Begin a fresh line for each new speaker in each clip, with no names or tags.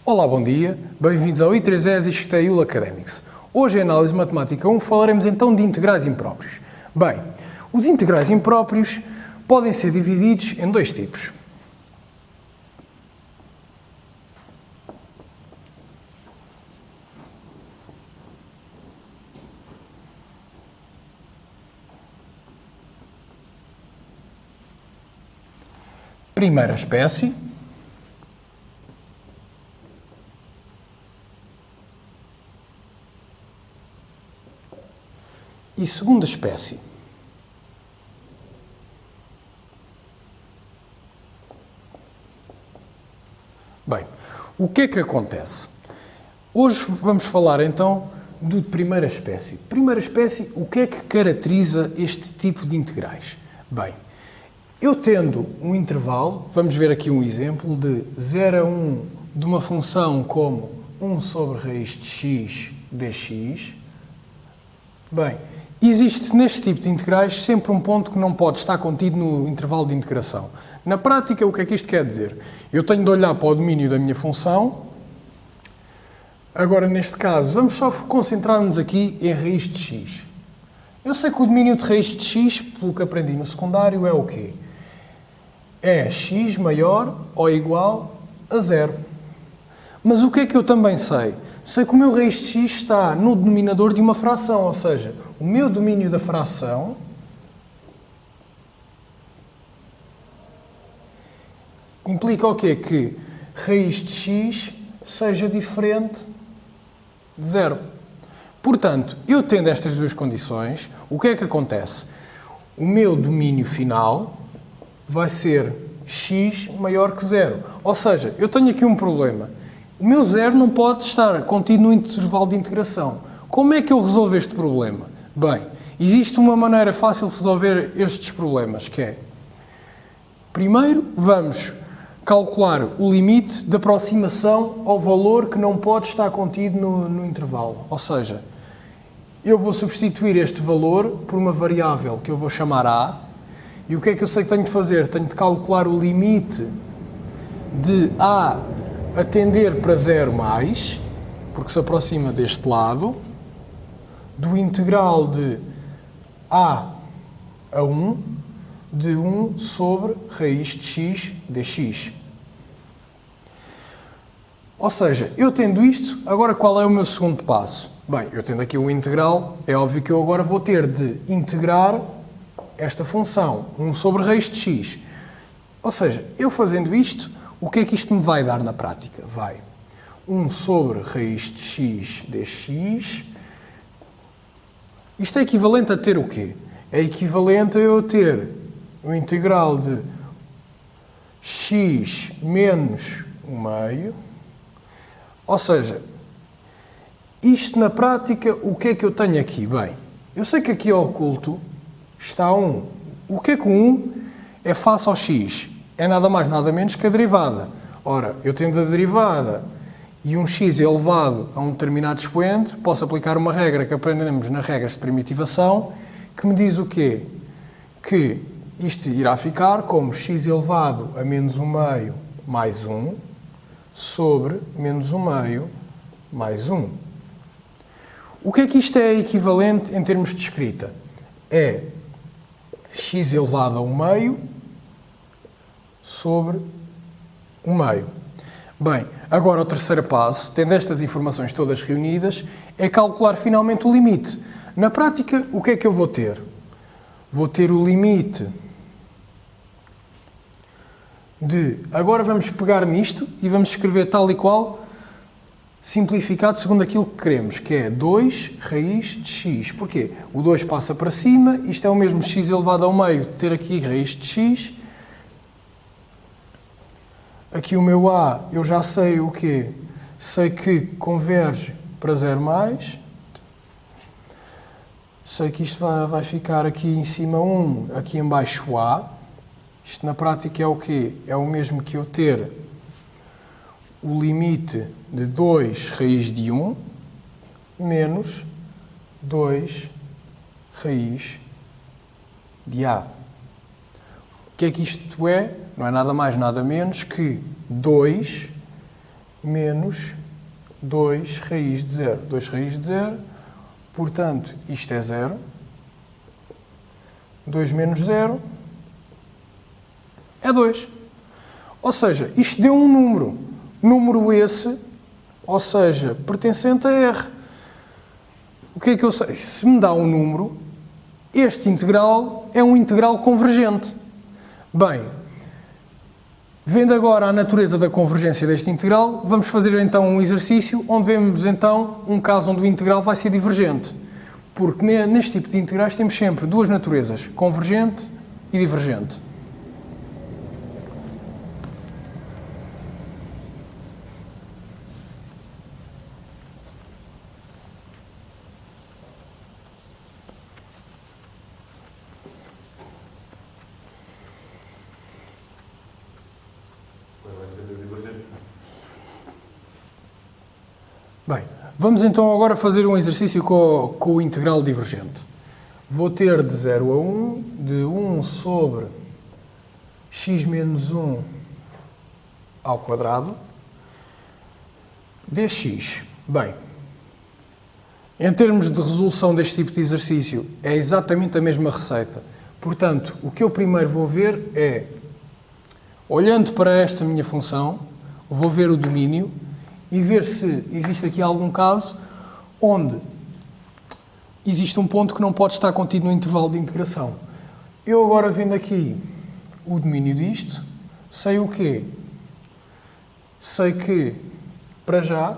Olá, bom dia, bem-vindos ao I3ES e XTEUL Academics. Hoje, em Análise Matemática 1, falaremos então de integrais impróprios. Bem, os integrais impróprios podem ser divididos em dois tipos. Primeira espécie e segunda espécie. Bem, o que é que acontece? Hoje vamos falar então de primeira espécie. Primeira espécie, o que é que caracteriza este tipo de integrais? Bem, eu tendo um intervalo, vamos ver aqui um exemplo de 0 a 1 de uma função como 1 sobre raiz de x dx. Bem, existe neste tipo de integrais sempre um ponto que não pode estar contido no intervalo de integração. Na prática, o que é que isto quer dizer? Eu tenho de olhar para o domínio da minha função. Agora, neste caso, vamos só concentrar-nos aqui em raiz de x. Eu sei que o domínio de raiz de x, pelo que aprendi no secundário, é o quê? É x maior ou igual a 0. Mas o que é que eu também sei? Sei que o meu raiz de x está no denominador de uma fração, ou seja, o meu domínio da fração implica o quê? Que raiz de x seja diferente de 0. Portanto, eu tendo estas duas condições, o que é que acontece? O meu domínio final vai ser x maior que 0. Ou seja, eu tenho aqui um problema. O meu 0 não pode estar contido no intervalo de integração. Como é que eu resolvo este problema? Bem, existe uma maneira fácil de resolver estes problemas, que é, primeiro, vamos calcular o limite de aproximação ao valor que não pode estar contido no intervalo. Ou seja, eu vou substituir este valor por uma variável que eu vou chamar A, e o que é que eu sei que tenho de fazer? Tenho de calcular o limite de A a tender para 0 mais, porque se aproxima deste lado, do integral de A a 1, de 1 sobre raiz de x dx. Ou seja, eu tendo isto, agora qual é o meu segundo passo? Bem, eu tendo aqui o integral, é óbvio que eu agora vou ter de integrar esta função, 1 sobre raiz de x. Ou seja, eu fazendo isto, o que é que isto me vai dar na prática? Vai 1 sobre raiz de x dx. Isto é equivalente a ter o quê? É equivalente a eu ter o integral de x menos 1 meio. Ou seja, isto na prática, o que é que eu tenho aqui? Bem, eu sei que aqui oculto está 1. O que é que o 1 é face ao x? É nada mais, nada menos que a derivada. Ora, eu tendo a derivada e um x elevado a um determinado expoente, posso aplicar uma regra que aprendemos nas regras de primitivação, que me diz o quê? Que isto irá ficar como x elevado a menos 1 meio mais 1 sobre menos 1 meio mais 1. O que é que isto é equivalente em termos de escrita? É x elevado a 1 meio sobre 1 meio. Bem, agora o terceiro passo, tendo estas informações todas reunidas, é calcular finalmente o limite. Na prática, o que é que eu vou ter? Vou ter o limite de... Agora vamos pegar nisto e vamos escrever tal e qual, simplificado segundo aquilo que queremos, que é 2 raiz de x. Porquê? O 2 passa para cima, isto é o mesmo x elevado ao meio de ter aqui raiz de x. Aqui o meu A, eu já sei o quê? Sei que converge para 0 mais. Sei que isto vai ficar aqui em cima 1, aqui em baixo A. Isto na prática é o quê? É o mesmo que eu ter o limite de 2 raiz de 1 menos 2 raiz de A. O que é que isto é? Não é nada mais, nada menos que 2 menos 2 raiz de 0. 2 raiz de 0, portanto, isto é 0. 2 menos 0 é 2. Ou seja, isto deu um número. Número esse, ou seja, pertencente a R. O que é que eu sei? Se me dá um número, este integral é um integral convergente. Bem, vendo agora a natureza da convergência deste integral, vamos fazer então um exercício onde vemos então um caso onde o integral vai ser divergente. Porque neste tipo de integrais temos sempre duas naturezas, convergente e divergente. Bem, vamos então agora fazer um exercício com o integral divergente. Vou ter de 0 a 1, de 1 sobre x menos 1 ao quadrado, dx. Bem, em termos de resolução deste tipo de exercício, é exatamente a mesma receita. Portanto, o que eu primeiro vou ver é, olhando para esta minha função, vou ver o domínio e ver se existe aqui algum caso onde existe um ponto que não pode estar contido no intervalo de integração. Eu agora vendo aqui o domínio disto, sei o quê? Sei que, para já,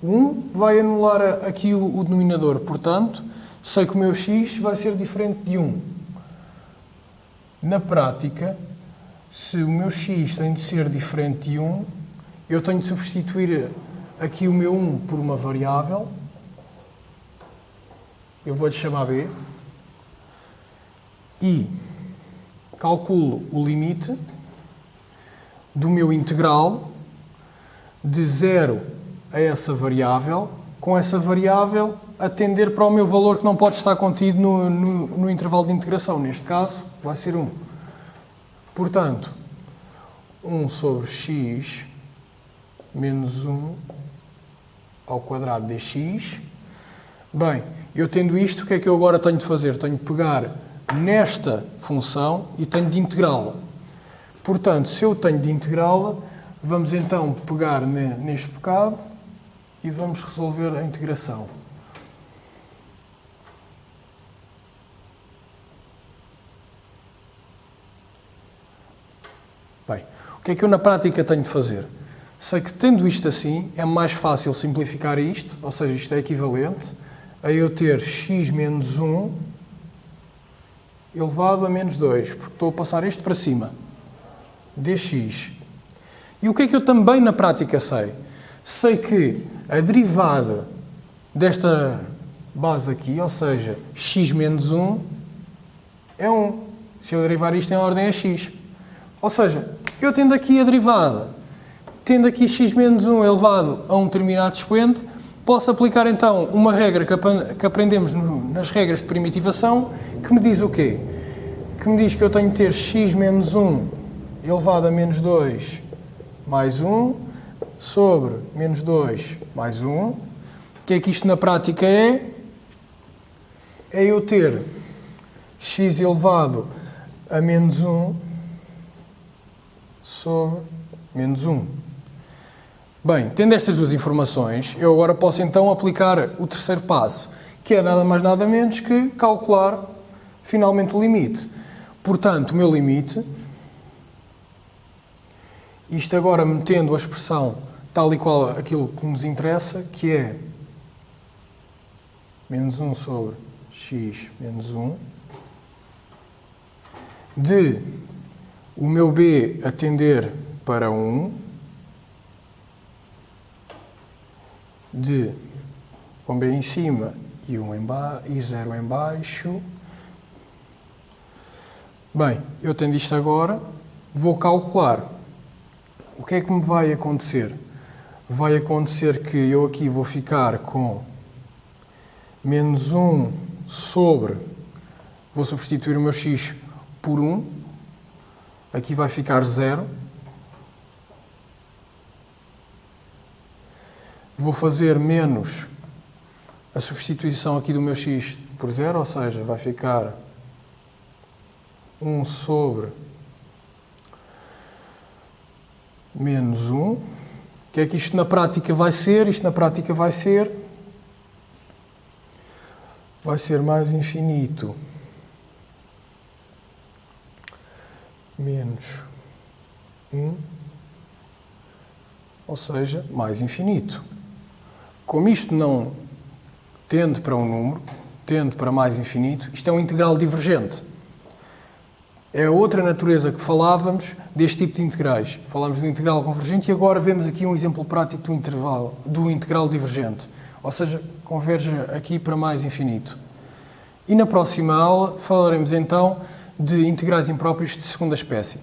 1 vai anular aqui o denominador, portanto, sei que o meu x vai ser diferente de 1. Na prática, se o meu x tem de ser diferente de 1, eu tenho de substituir aqui o meu 1 por uma variável, eu vou-lhe chamar b, e calculo o limite do meu integral de 0 a essa variável, com essa variável a tender para o meu valor que não pode estar contido no intervalo de integração. Neste caso, vai ser 1. Portanto, 1 sobre x menos 1 ao quadrado dx. Bem, eu tendo isto, o que é que eu agora tenho de fazer? Tenho de pegar nesta função e tenho de integrá-la. Portanto, se eu tenho de integrá-la, vamos então pegar neste bocado e vamos resolver a integração. Bem, o que é que eu na prática tenho de fazer? Sei que tendo isto assim, é mais fácil simplificar isto, ou seja, isto é equivalente a eu ter x menos 1 elevado a menos 2, porque estou a passar isto para cima, dx. E o que é que eu também na prática sei? Sei que a derivada desta base aqui, ou seja, x menos 1, é 1. Se eu derivar isto em ordem a x. Ou seja, eu tendo aqui a derivada, tendo aqui x menos 1 elevado a um determinado expoente, posso aplicar então uma regra que aprendemos nas regras de primitivação, que me diz o quê? Que me diz que eu tenho de ter x menos 1 elevado a menos 2 mais 1 sobre menos 2 mais 1. O que é que isto na prática é? É eu ter x elevado a menos 1 sobre menos 1. Bem, tendo estas duas informações, eu agora posso então aplicar o terceiro passo, que é nada mais nada menos que calcular finalmente o limite. Portanto, o meu limite, isto agora metendo a expressão tal e qual aquilo que nos interessa, que é menos 1 sobre x menos 1, de o meu b a tender para 1, de com b em cima e 1 e 0 em baixo. Bem, eu tendo isto agora, vou calcular. O que é que me vai acontecer? Vai acontecer que eu aqui vou ficar com menos 1 sobre, vou substituir o meu x por 1, aqui vai ficar 0. Vou fazer menos a substituição aqui do meu x por 0, ou seja, vai ficar 1 sobre menos 1. O que é que isto na prática vai ser? Isto na prática vai ser mais infinito menos 1, ou seja, mais infinito. Como isto não tende para um número, tende para mais infinito, isto é um integral divergente. É a outra natureza que falávamos deste tipo de integrais. Falámos do integral convergente e agora vemos aqui um exemplo prático do integral divergente. Ou seja, converge aqui para mais infinito. E na próxima aula falaremos então de integrais impróprios de segunda espécie.